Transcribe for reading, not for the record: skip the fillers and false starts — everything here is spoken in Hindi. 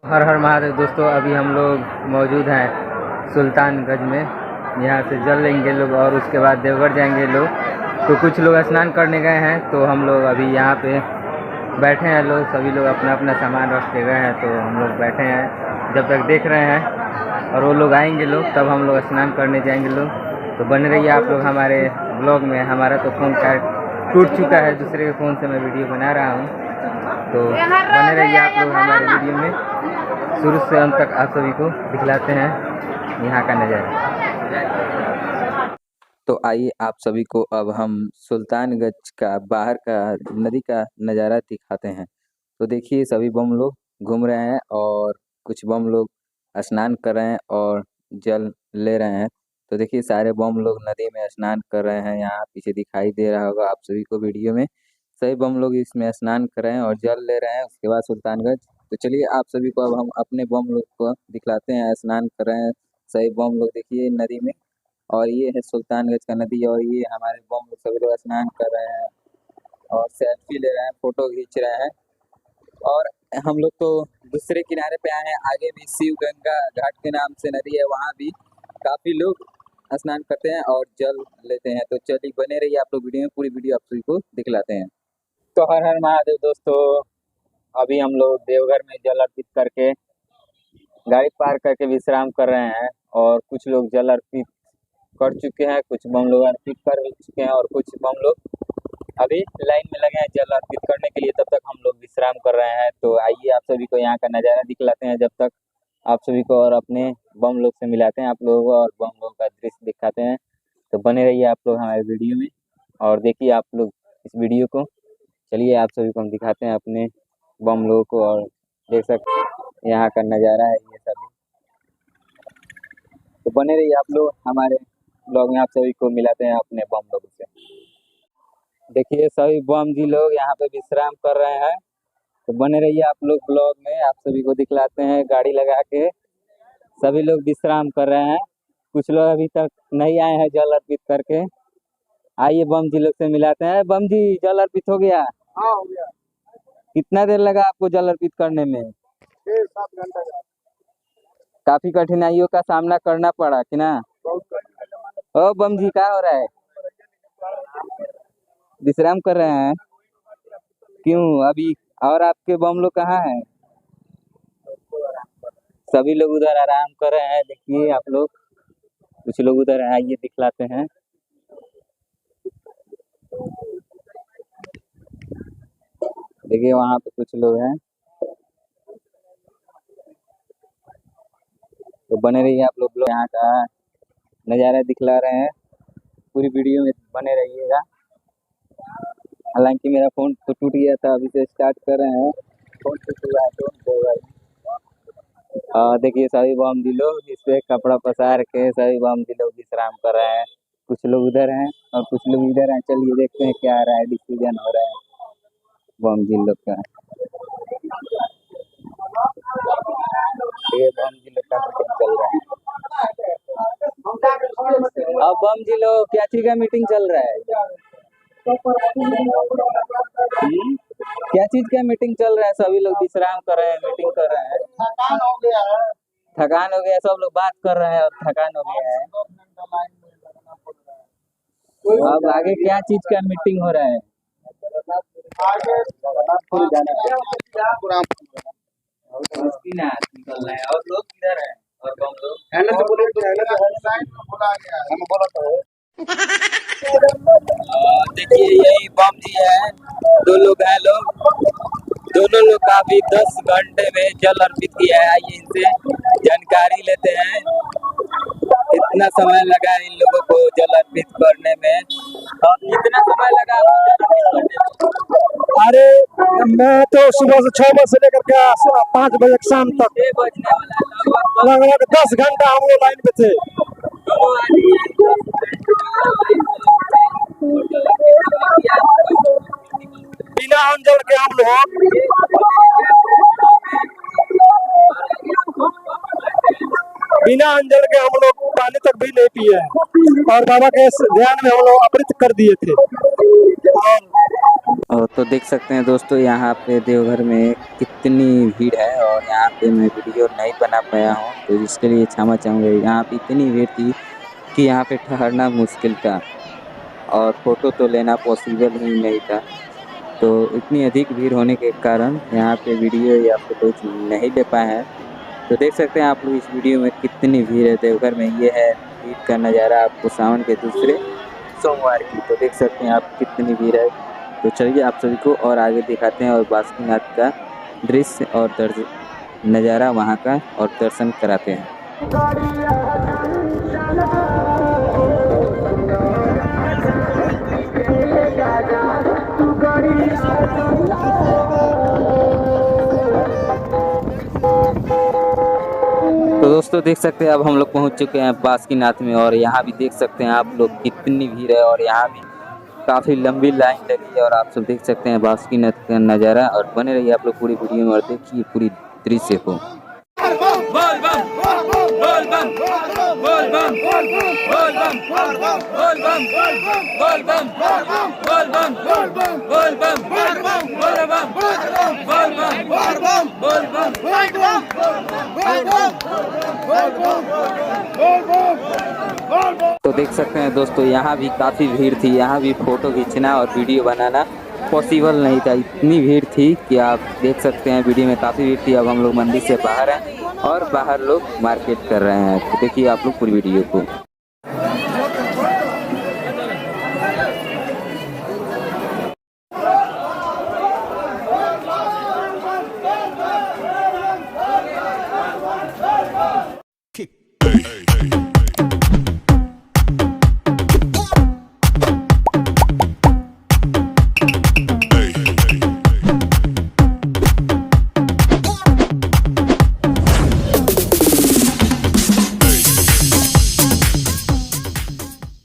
हर हर महादेव दोस्तों, अभी हम लोग मौजूद हैं सुल्तानगंज में। यहाँ से जल लेंगे लोग और उसके बाद देवघर जाएंगे लोग। तो कुछ लोग स्नान करने गए हैं, तो हम लोग अभी यहाँ पे बैठे हैं। लोग सभी लोग अपना अपना सामान रख के गए हैं, तो हम लोग बैठे हैं जब तक देख रहे हैं। और वो लोग आएंगे लोग, तब हम लोग स्नान करने जाएंगे लोग। तो बने रहिए आप लोग हमारे ब्लॉग में। हमारा तो फ़ोन टूट चुका है, दूसरे के फ़ोन से मैं वीडियो बना रहा हूँ। तो बने रहिए आप लोग हमारे वीडियो में। शुरू से अंत तक आप सभी को दिखलाते हैं यहाँ का नज़ारा। तो आइए आप सभी को अब हम सुल्तानगंज का बाहर का नदी का नज़ारा दिखाते हैं। तो देखिए सभी बम लोग घूम रहे हैं और कुछ बम लोग स्नान कर रहे हैं और जल ले रहे हैं। तो देखिए सारे बम लोग नदी में स्नान कर रहे हैं। यहाँ पीछे दिखाई दे रहा होगा आप सभी को वीडियो में। सभी बम लोग इसमें स्नान कर रहे हैं और जल ले रहे हैं। उसके बाद सुल्तानगंज, तो चलिए आप सभी को अब हम अपने बम लोग को दिखलाते हैं। स्नान कर रहे हैं सभी बम लोग, देखिए नदी में। और ये है सुल्तानगंज का नदी और ये हमारे बम लोग सभी लोग स्नान कर रहे हैं और सेल्फी ले रहे हैं, फोटो खींच रहे हैं। और हम लोग तो दूसरे किनारे पे आए हैं। आगे भी शिव गंगा घाट के नाम से नदी है, वहाँ भी काफ़ी लोग स्नान करते हैं और जल लेते हैं। तो चलिए बने रहिए आप लोग वीडियो में, पूरी वीडियो आप सभी को दिखलाते हैं। तो हर हर महादेव दोस्तों, अभी हम लोग देवघर में जल अर्पित करके गाड़ी पार्क करके विश्राम कर रहे हैं। और कुछ लोग जल अर्पित कर चुके हैं, कुछ बम लोग अर्पित कर चुके हैं और कुछ बम लोग अभी लाइन में लगे हैं जल अर्पित करने के लिए। तब तक हम लोग विश्राम कर रहे हैं। तो आइए आप सभी को यहाँ का नज़ारा दिखलाते हैं, जब तक आप सभी को और अपने बम लोग से मिलाते हैं आप लोगों को और बम लोग का दृश्य दिखाते हैं। तो बने रहिए आप लोग हमारे वीडियो में और देखिए आप लोग इस वीडियो को। चलिए आप सभी को हम दिखाते हैं अपने बम लोगों को और देख सकते हैं यहाँ का नज़ारा है ये सभी। तो बने रहिए आप लोग हमारे ब्लॉग में, आप सभी को मिलाते हैं अपने बम लोगों से। देखिए सभी बम जी लोग यहाँ पे विश्राम कर रहे हैं। तो बने रहिए आप लोग ब्लॉग में, आप सभी को दिखलाते हैं गाड़ी लगा के सभी लोग विश्राम कर रहे हैं। कुछ लोग अभी तक नहीं आए हैं जल अर्पित करके। आइए बम जी लोग से मिलाते हैं। बम जी जल अर्पित हो गया? हाँ हो गया। कितना देर लगा आपको जल अर्पित करने में? 6-7 घंटा का। काफी कठिनाइयों का सामना करना पड़ा कि ना? ओ बम जी क्या हो रहा है? विश्राम कर रहे हैं? क्यों अभी? और आपके बम लोग कहाँ हैं? सभी लोग उधर आराम कर रहे हैं। देखिए आप लोग, कुछ लोग उधर आइए दिखलाते हैं। देखिए वहाँ पे कुछ लोग हैं। तो बने रहिए आप लोग यहाँ का नज़ारा दिखला रहे हैं, पूरी वीडियो में बने रहिएगा। हालांकि मेरा फ़ोन तो टूट गया था, अभी से स्टार्ट कर रहे हैं। फ़ोन टूट हुआ है तो देखिए सभी बम जी लोग इस पे कपड़ा पसार के सभी बम जी लोग विश्राम कर रहे हैं। कुछ लोग उधर हैं और कुछ लोग इधर हैं। चलिए देखते हैं क्या आ रहा है, डिसीजन हो रहा है बम जी लोग का। ये बम जी लोग का मीटिंग चल रहा है। अब बम जी लोग क्या चीज का मीटिंग चल रहा है? क्या चीज का मीटिंग चल रहा है? सभी लोग विश्राम कर रहे हैं, मीटिंग कर रहे हैं। थकान हो गया है। थकान हो गया, सब लोग बात कर रहे हैं और थकान हो गया है। अब आगे क्या चीज का मीटिंग हो रहा है? आगे निकल रहा है और लोग किधर है? और बम लोग बोला गया है, हम बोला तो देखिए यही बम जी है, दो लोग हैं लोग, दोनों लोग काफी 10 घंटे में जल अर्पित किया है। आइए इनसे जानकारी लेते हैं, कितना समय लगा इन लोगों को जल अर्पित करने में और कितना समय लगा आपको जल अर्पित करने में? अरे मैं तो सुबह से 6 बजे से लेकर के 5 बजे शाम तक 6 बजने वाला लगभग 10 घंटा हम लोग लाइन पे थे। बिना अंजल के हम लोग पानी तक भी नहीं पिए और बाबा के ध्यान में हम लोग अमृत कर दिए थे। और और तो देख सकते हैं दोस्तों यहाँ पे देवघर में कितनी भीड़ है, और यहाँ पे मैं वीडियो नहीं बना पाया हूँ तो इसके लिए क्षमा चाहूँगा। यहाँ पे इतनी भीड़ थी कि यहाँ पे ठहरना मुश्किल था और फ़ोटो तो लेना पॉसिबल ही नहीं था। तो इतनी अधिक भीड़ होने के कारण यहाँ पे वीडियो या फ़ोटोज़ नहीं ले पाए हैं। तो देख सकते हैं आप लोग इस वीडियो में कितनी भीड़ है देवघर में। ये है भीड़ का नज़ारा आपको सावन के दूसरे सोमवार की। तो देख सकते हैं आप कितनी भीड़ है। तो चलिए आप सभी को और आगे दिखाते हैं और बासुकीनाथ का दृश्य और नज़ारा वहाँ का और दर्शन कराते हैं। तो दोस्तों देख सकते हैं अब हम लोग पहुँच चुके हैं बासुकीनाथ में, और यहाँ भी देख सकते हैं आप लोग कितनी भीड़ है, और यहाँ भी काफ़ी लंबी लाइन लगी है। और आप सब देख सकते हैं बासुकीनाथ का नज़ारा, और बने रहिए आप लोग पूरी वीडियो में और देखिए पूरी दृश्य को। तो देख सकते हैं दोस्तों यहाँ भी काफ़ी भीड़ थी, यहाँ भी फ़ोटो खींचना और वीडियो बनाना पॉसिबल नहीं था, इतनी भीड़ थी कि आप देख सकते हैं वीडियो में काफ़ी भीड़ थी। अब हम लोग मंदिर से बाहर हैं और बाहर लोग मार्केट कर रहे हैं। तो देखिए आप लोग पूरी वीडियो को।